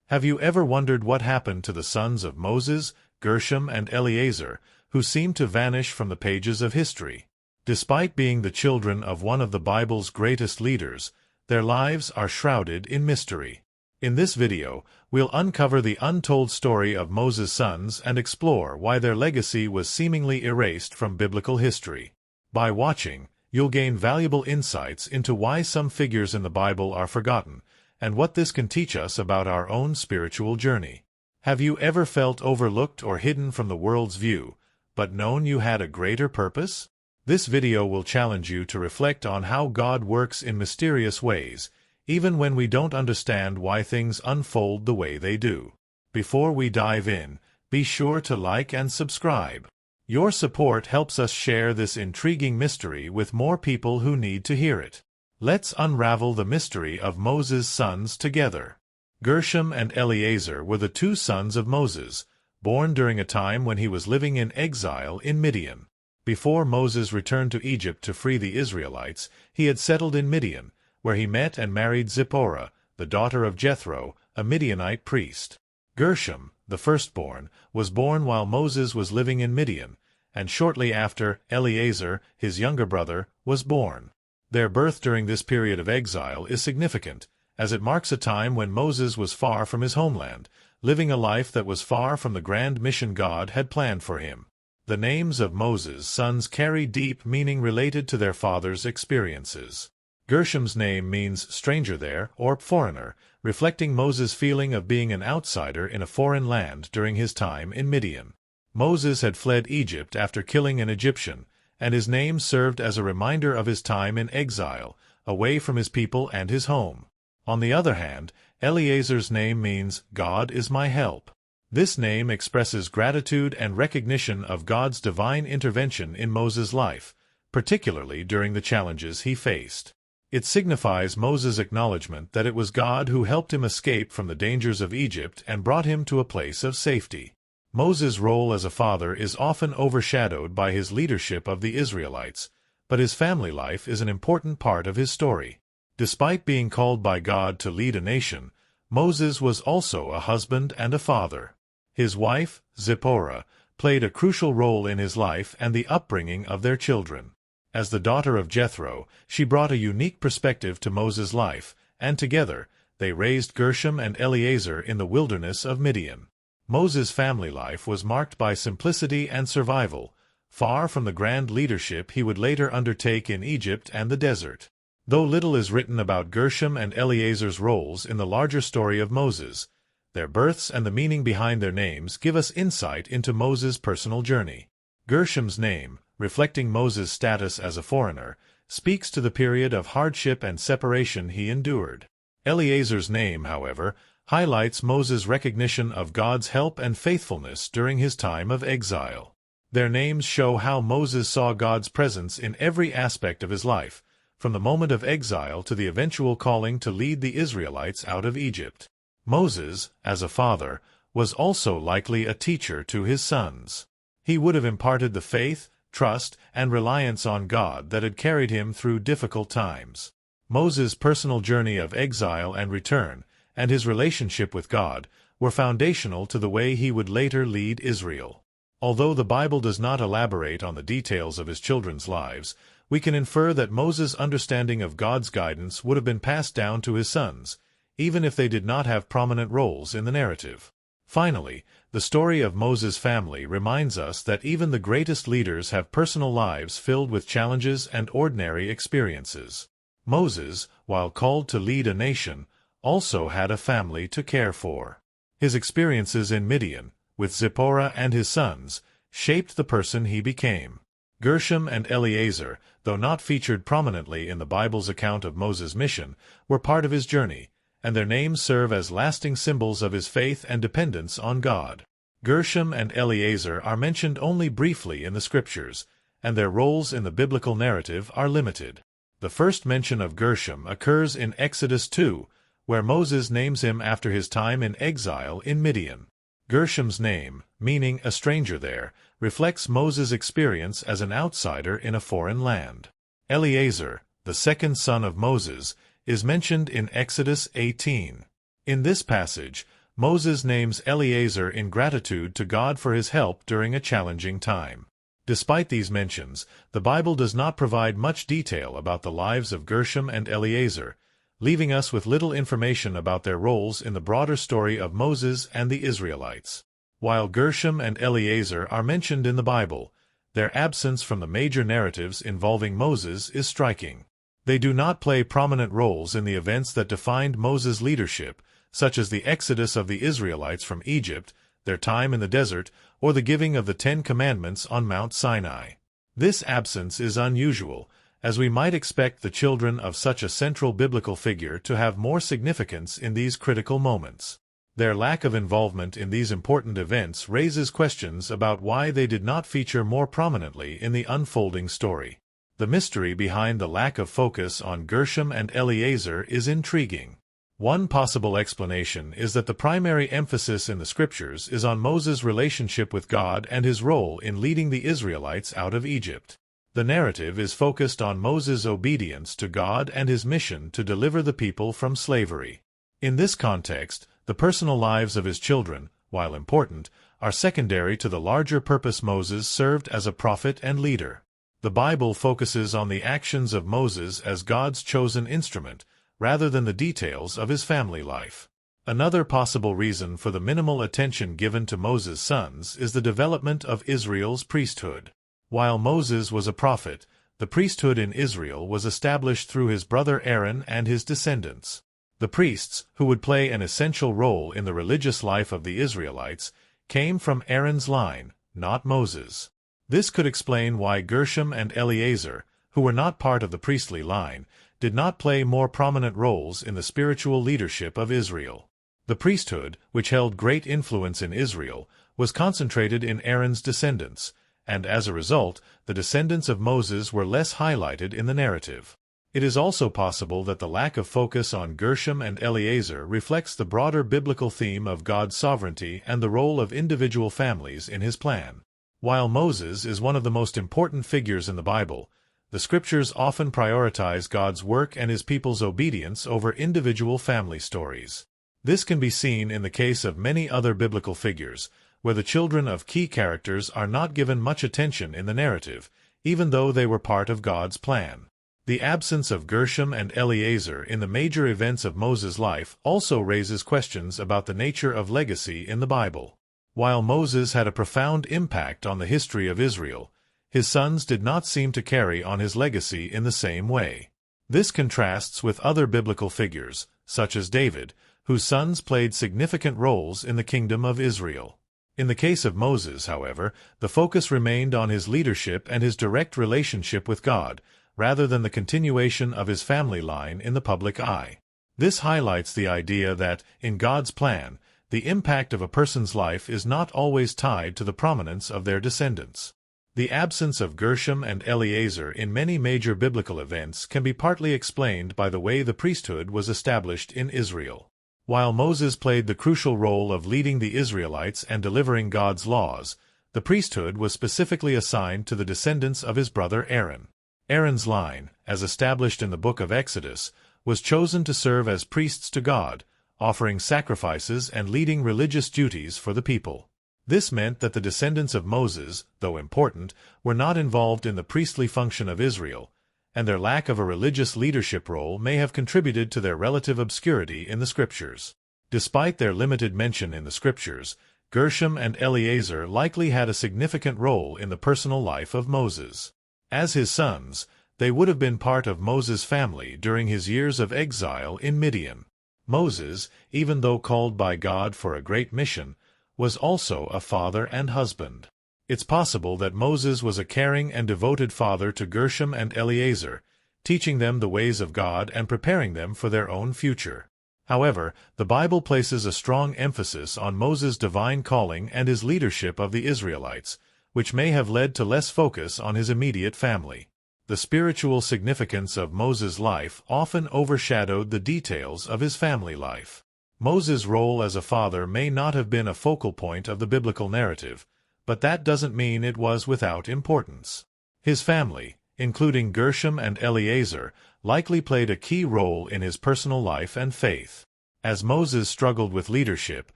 Have you ever wondered what happened to the sons of Moses, Gershom, and Eliezer, who seem to vanish from the pages of history? Despite being the children of one of the Bible's greatest leaders, their lives are shrouded in mystery. In this video, we'll uncover the untold story of Moses' sons and explore why their legacy was seemingly erased from biblical history. By watching, you'll gain valuable insights into why some figures in the Bible are forgotten, and what this can teach us about our own spiritual journey. Have you ever felt overlooked or hidden from the world's view, but known you had a greater purpose? This video will challenge you to reflect on how God works in mysterious ways, even when we don't understand why things unfold the way they do. Before we dive in, be sure to like and subscribe. Your support helps us share this intriguing mystery with more people who need to hear it. Let's unravel the mystery of Moses' sons together. Gershom and Eliezer were the two sons of Moses, born during a time when he was living in exile in Midian. Before Moses returned to Egypt to free the Israelites, he had settled in Midian, where he met and married Zipporah, the daughter of Jethro, a Midianite priest. Gershom, the firstborn, was born while Moses was living in Midian, and shortly after, Eliezer, his younger brother, was born. Their birth during this period of exile is significant, as it marks a time when Moses was far from his homeland, living a life that was far from the grand mission God had planned for him. The names of Moses' sons carry deep meaning related to their father's experiences. Gershom's name means stranger there, or foreigner, reflecting Moses' feeling of being an outsider in a foreign land during his time in Midian. Moses had fled Egypt after killing an Egyptian, and his name served as a reminder of his time in exile, away from his people and his home. On the other hand, Eliezer's name means, God is my help. This name expresses gratitude and recognition of God's divine intervention in Moses' life, particularly during the challenges he faced. It signifies Moses' acknowledgement that it was God who helped him escape from the dangers of Egypt and brought him to a place of safety. Moses' role as a father is often overshadowed by his leadership of the Israelites, but his family life is an important part of his story. Despite being called by God to lead a nation, Moses was also a husband and a father. His wife, Zipporah, played a crucial role in his life and the upbringing of their children. As the daughter of Jethro, she brought a unique perspective to Moses' life, and together, they raised Gershom and Eliezer in the wilderness of Midian. Moses' family life was marked by simplicity and survival, far from the grand leadership he would later undertake in Egypt and the desert. Though little is written about Gershom and Eliezer's roles in the larger story of Moses, their births and the meaning behind their names give us insight into Moses' personal journey. Gershom's name, reflecting Moses' status as a foreigner, speaks to the period of hardship and separation he endured. Eliezer's name, however, highlights Moses' recognition of God's help and faithfulness during his time of exile. Their names show how Moses saw God's presence in every aspect of his life, from the moment of exile to the eventual calling to lead the Israelites out of Egypt. Moses, as a father, was also likely a teacher to his sons. He would have imparted the faith, trust, and reliance on God that had carried him through difficult times. Moses' personal journey of exile and return, and his relationship with God, were foundational to the way he would later lead Israel. Although the Bible does not elaborate on the details of his children's lives, we can infer that Moses' understanding of God's guidance would have been passed down to his sons, even if they did not have prominent roles in the narrative. Finally, the story of Moses' family reminds us that even the greatest leaders have personal lives filled with challenges and ordinary experiences. Moses, while called to lead a nation, also had a family to care for. His experiences in Midian, with Zipporah and his sons, shaped the person he became. Gershom and Eliezer, though not featured prominently in the Bible's account of Moses' mission, were part of his journey, and their names serve as lasting symbols of his faith and dependence on God. Gershom and Eliezer are mentioned only briefly in the Scriptures, and their roles in the biblical narrative are limited. The first mention of Gershom occurs in Exodus 2, where Moses names him after his time in exile in Midian. Gershom's name, meaning a stranger there, reflects Moses' experience as an outsider in a foreign land. Eliezer, the second son of Moses, is mentioned in Exodus 18. In this passage, Moses names Eliezer in gratitude to God for his help during a challenging time. Despite these mentions, the Bible does not provide much detail about the lives of Gershom and Eliezer, leaving us with little information about their roles in the broader story of Moses and the Israelites. While Gershom and Eliezer are mentioned in the Bible, their absence from the major narratives involving Moses is striking. They do not play prominent roles in the events that defined Moses' leadership, such as the exodus of the Israelites from Egypt, their time in the desert, or the giving of the 10 Commandments on Mount Sinai. This absence is unusual, as we might expect the children of such a central biblical figure to have more significance in these critical moments. Their lack of involvement in these important events raises questions about why they did not feature more prominently in the unfolding story. The mystery behind the lack of focus on Gershom and Eliezer is intriguing. One possible explanation is that the primary emphasis in the Scriptures is on Moses' relationship with God and his role in leading the Israelites out of Egypt. The narrative is focused on Moses' obedience to God and his mission to deliver the people from slavery. In this context, the personal lives of his children, while important, are secondary to the larger purpose Moses served as a prophet and leader. The Bible focuses on the actions of Moses as God's chosen instrument, rather than the details of his family life. Another possible reason for the minimal attention given to Moses' sons is the development of Israel's priesthood. While Moses was a prophet, the priesthood in Israel was established through his brother Aaron and his descendants. The priests, who would play an essential role in the religious life of the Israelites, came from Aaron's line, not Moses. This could explain why Gershom and Eliezer, who were not part of the priestly line, did not play more prominent roles in the spiritual leadership of Israel. The priesthood, which held great influence in Israel, was concentrated in Aaron's descendants, and as a result, the descendants of Moses were less highlighted in the narrative. It is also possible that the lack of focus on Gershom and Eliezer reflects the broader biblical theme of God's sovereignty and the role of individual families in his plan. While Moses is one of the most important figures in the Bible, the Scriptures often prioritize God's work and his people's obedience over individual family stories. This can be seen in the case of many other biblical figures, where the children of key characters are not given much attention in the narrative, even though they were part of God's plan. The absence of Gershom and Eliezer in the major events of Moses' life also raises questions about the nature of legacy in the Bible. While Moses had a profound impact on the history of Israel, his sons did not seem to carry on his legacy in the same way. This contrasts with other biblical figures, such as David, whose sons played significant roles in the kingdom of Israel. In the case of Moses, however, the focus remained on his leadership and his direct relationship with God, rather than the continuation of his family line in the public eye. This highlights the idea that, in God's plan, the impact of a person's life is not always tied to the prominence of their descendants. The absence of Gershom and Eliezer in many major biblical events can be partly explained by the way the priesthood was established in Israel. While Moses played the crucial role of leading the Israelites and delivering God's laws, the priesthood was specifically assigned to the descendants of his brother Aaron. Aaron's line, as established in the book of Exodus, was chosen to serve as priests to God, offering sacrifices and leading religious duties for the people. This meant that the descendants of Moses, though important, were not involved in the priestly function of Israel, and their lack of a religious leadership role may have contributed to their relative obscurity in the Scriptures. Despite their limited mention in the Scriptures, Gershom and Eliezer likely had a significant role in the personal life of Moses. As his sons, they would have been part of Moses' family during his years of exile in Midian. Moses, even though called by God for a great mission, was also a father and husband. It's possible that Moses was a caring and devoted father to Gershom and Eliezer, teaching them the ways of God and preparing them for their own future. However, the Bible places a strong emphasis on Moses' divine calling and his leadership of the Israelites, which may have led to less focus on his immediate family. The spiritual significance of Moses' life often overshadowed the details of his family life. Moses' role as a father may not have been a focal point of the biblical narrative, but that doesn't mean it was without importance. His family, including Gershom and Eliezer, likely played a key role in his personal life and faith. As Moses struggled with leadership,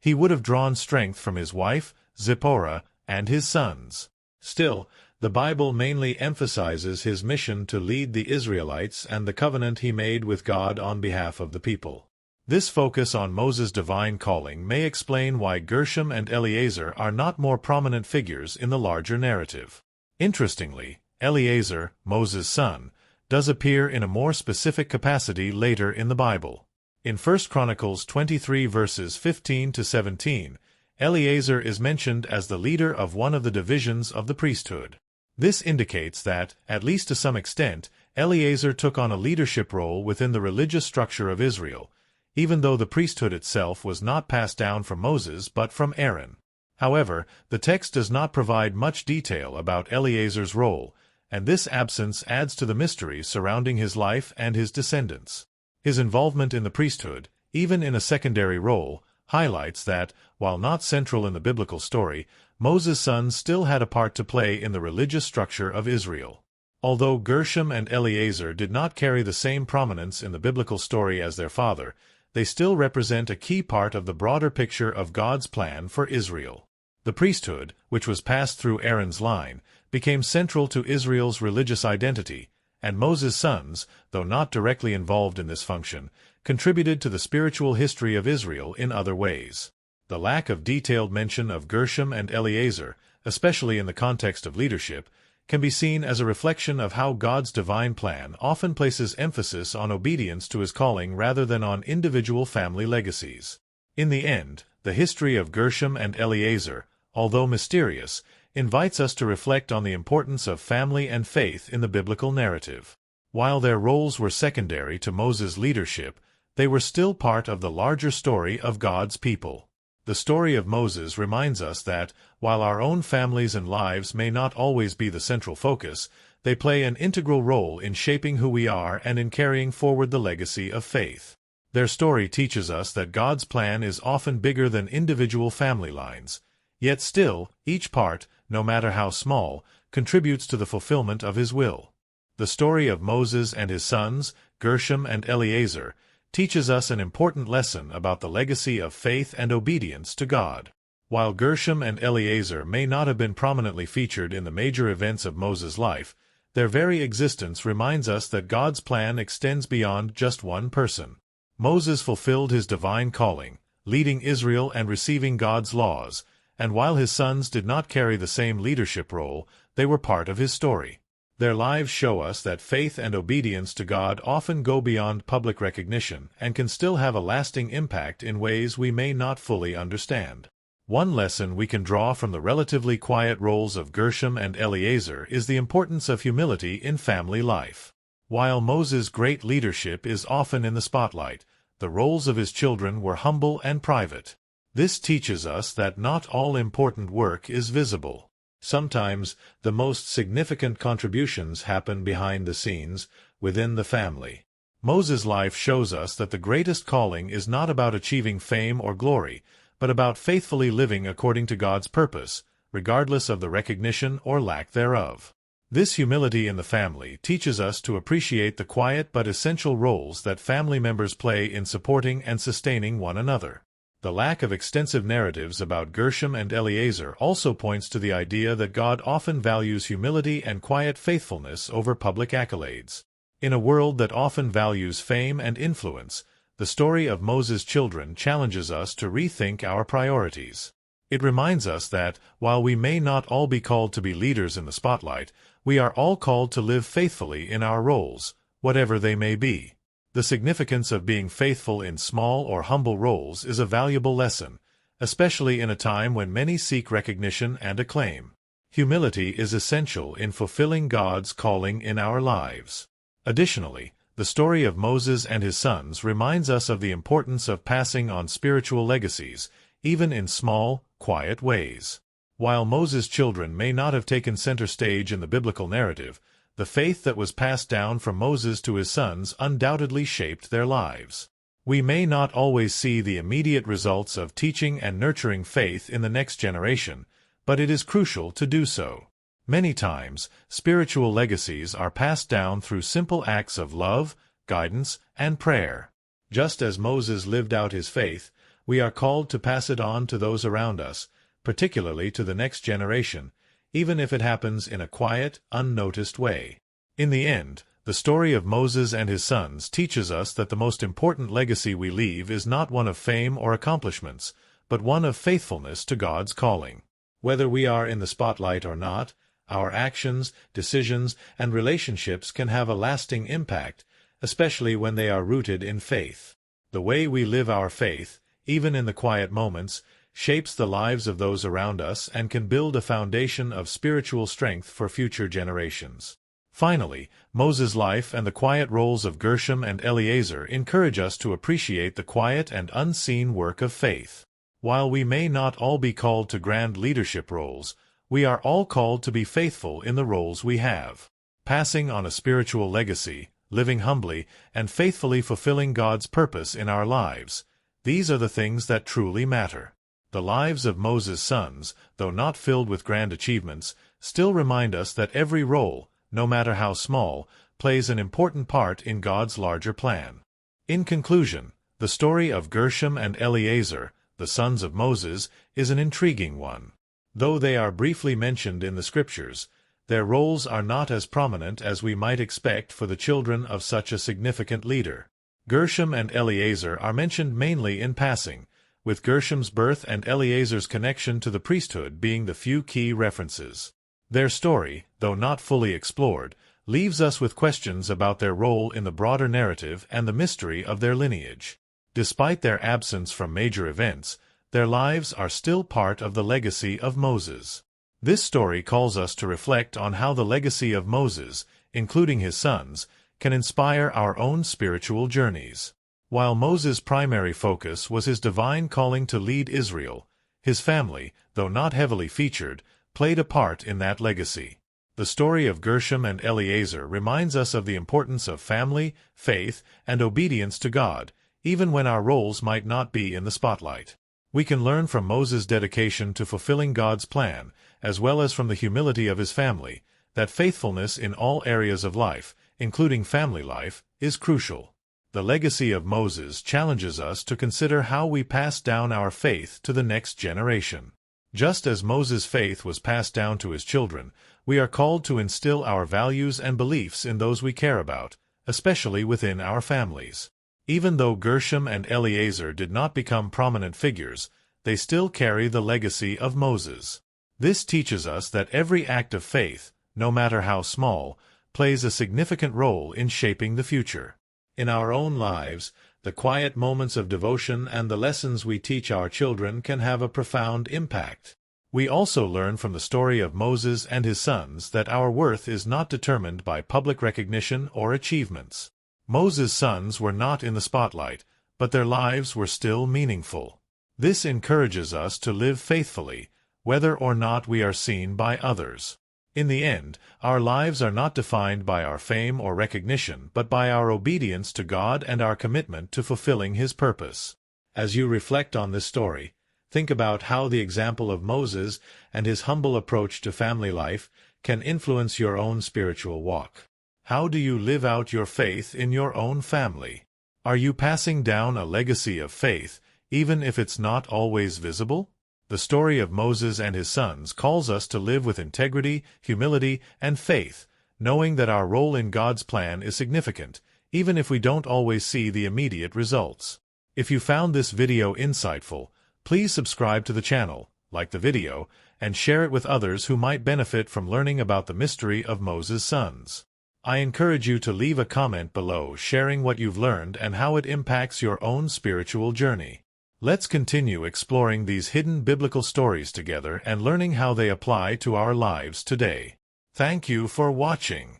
He would have drawn strength from his wife, Zipporah, and his sons. Still, the Bible mainly emphasizes his mission to lead the Israelites and the covenant he made with God on behalf of the people. This focus on Moses' divine calling may explain why Gershom and Eliezer are not more prominent figures in the larger narrative. Interestingly, Eliezer, Moses' son, does appear in a more specific capacity later in the Bible. In 1 Chronicles 23 verses 15 to 17, Eliezer is mentioned as the leader of one of the divisions of the priesthood. This indicates that, at least to some extent, Eliezer took on a leadership role within the religious structure of Israel, even though the priesthood itself was not passed down from Moses but from Aaron. However, the text does not provide much detail about Eliezer's role, and this absence adds to the mystery surrounding his life and his descendants. His involvement in the priesthood, even in a secondary role, highlights that, while not central in the biblical story, Moses' sons still had a part to play in the religious structure of Israel. Although Gershom and Eliezer did not carry the same prominence in the biblical story as their father, they still represent a key part of the broader picture of God's plan for Israel. The priesthood, which was passed through Aaron's line, became central to Israel's religious identity, and Moses' sons, though not directly involved in this function, contributed to the spiritual history of Israel in other ways. The lack of detailed mention of Gershom and Eliezer, especially in the context of leadership, can be seen as a reflection of how God's divine plan often places emphasis on obedience to his calling rather than on individual family legacies. In the end, the history of Gershom and Eliezer, although mysterious, invites us to reflect on the importance of family and faith in the biblical narrative. While their roles were secondary to Moses' leadership, they were still part of the larger story of God's people. The story of Moses reminds us that, while our own families and lives may not always be the central focus, they play an integral role in shaping who we are and in carrying forward the legacy of faith. Their story teaches us that God's plan is often bigger than individual family lines, yet still, each part, no matter how small, contributes to the fulfillment of his will. The story of Moses and his sons, Gershom and Eliezer, teaches us an important lesson about the legacy of faith and obedience to God. While Gershom and Eliezer may not have been prominently featured in the major events of Moses' life, their very existence reminds us that God's plan extends beyond just one person. Moses fulfilled his divine calling, leading Israel and receiving God's laws, and while his sons did not carry the same leadership role, they were part of his story. Their lives show us that faith and obedience to God often go beyond public recognition and can still have a lasting impact in ways we may not fully understand. One lesson we can draw from the relatively quiet roles of Gershom and Eliezer is the importance of humility in family life. While Moses' great leadership is often in the spotlight, the roles of his children were humble and private. This teaches us that not all important work is visible. Sometimes, the most significant contributions happen behind the scenes, within the family. Moses' life shows us that the greatest calling is not about achieving fame or glory, but about faithfully living according to God's purpose, regardless of the recognition or lack thereof. This humility in the family teaches us to appreciate the quiet but essential roles that family members play in supporting and sustaining one another. The lack of extensive narratives about Gershom and Eliezer also points to the idea that God often values humility and quiet faithfulness over public accolades. In a world that often values fame and influence, the story of Moses' children challenges us to rethink our priorities. It reminds us that, while we may not all be called to be leaders in the spotlight, we are all called to live faithfully in our roles, whatever they may be. The significance of being faithful in small or humble roles is a valuable lesson, especially in a time when many seek recognition and acclaim. Humility is essential in fulfilling God's calling in our lives. Additionally, the story of Moses and his sons reminds us of the importance of passing on spiritual legacies, even in small, quiet ways. While Moses' children may not have taken center stage in the biblical narrative, the faith that was passed down from Moses to his sons undoubtedly shaped their lives. We may not always see the immediate results of teaching and nurturing faith in the next generation, but it is crucial to do so. Many times, spiritual legacies are passed down through simple acts of love, guidance, and prayer. Just as Moses lived out his faith, We are called to pass it on to those around us, particularly to the next generation, even if it happens in a quiet, unnoticed way. In the end, the story of Moses and his sons teaches us that the most important legacy we leave is not one of fame or accomplishments, but one of faithfulness to God's calling. Whether we are in the spotlight or not, our actions, decisions, and relationships can have a lasting impact, especially when they are rooted in faith. The way we live our faith, even in the quiet moments, shapes the lives of those around us and can build a foundation of spiritual strength for future generations. Finally, Moses' life and the quiet roles of Gershom and Eliezer encourage us to appreciate the quiet and unseen work of faith. While we may not all be called to grand leadership roles, we are all called to be faithful in the roles we have. Passing on a spiritual legacy, living humbly, and faithfully fulfilling God's purpose in our lives, these are the things that truly matter. The lives of Moses' sons, though not filled with grand achievements, still remind us that every role, no matter how small, plays an important part in God's larger plan. In conclusion, the story of Gershom and Eliezer, the sons of Moses, is an intriguing one. Though they are briefly mentioned in the Scriptures, their roles are not as prominent as we might expect for the children of such a significant leader. Gershom and Eliezer are mentioned mainly in passing, with Gershom's birth and Eliezer's connection to the priesthood being the few key references. Their story, though not fully explored, leaves us with questions about their role in the broader narrative and the mystery of their lineage. Despite their absence from major events, their lives are still part of the legacy of Moses. This story calls us to reflect on how the legacy of Moses, including his sons, can inspire our own spiritual journeys. While Moses' primary focus was his divine calling to lead Israel, his family, though not heavily featured, played a part in that legacy. The story of Gershom and Eliezer reminds us of the importance of family, faith, and obedience to God, even when our roles might not be in the spotlight. We can learn from Moses' dedication to fulfilling God's plan, as well as from the humility of his family, that faithfulness in all areas of life, including family life, is crucial. The legacy of Moses challenges us to consider how we pass down our faith to the next generation. Just as Moses' faith was passed down to his children, we are called to instill our values and beliefs in those we care about, especially within our families. Even though Gershom and Eliezer did not become prominent figures, they still carry the legacy of Moses. This teaches us that every act of faith, no matter how small, plays a significant role in shaping the future. In our own lives, the quiet moments of devotion and the lessons we teach our children can have a profound impact. We also learn from the story of Moses and his sons that our worth is not determined by public recognition or achievements. Moses' sons were not in the spotlight, but their lives were still meaningful. This encourages us to live faithfully, whether or not we are seen by others. In the end, our lives are not defined by our fame or recognition, but by our obedience to God and our commitment to fulfilling His purpose. As you reflect on this story, think about how the example of Moses and his humble approach to family life can influence your own spiritual walk. How do you live out your faith in your own family? Are you passing down a legacy of faith, even if it's not always visible? The story of Moses and his sons calls us to live with integrity, humility, and faith, knowing that our role in God's plan is significant, even if we don't always see the immediate results. If you found this video insightful, please subscribe to the channel, like the video, and share it with others who might benefit from learning about the mystery of Moses' sons. I encourage you to leave a comment below sharing what you've learned and how it impacts your own spiritual journey. Let's continue exploring these hidden biblical stories together and learning how they apply to our lives today. Thank you for watching.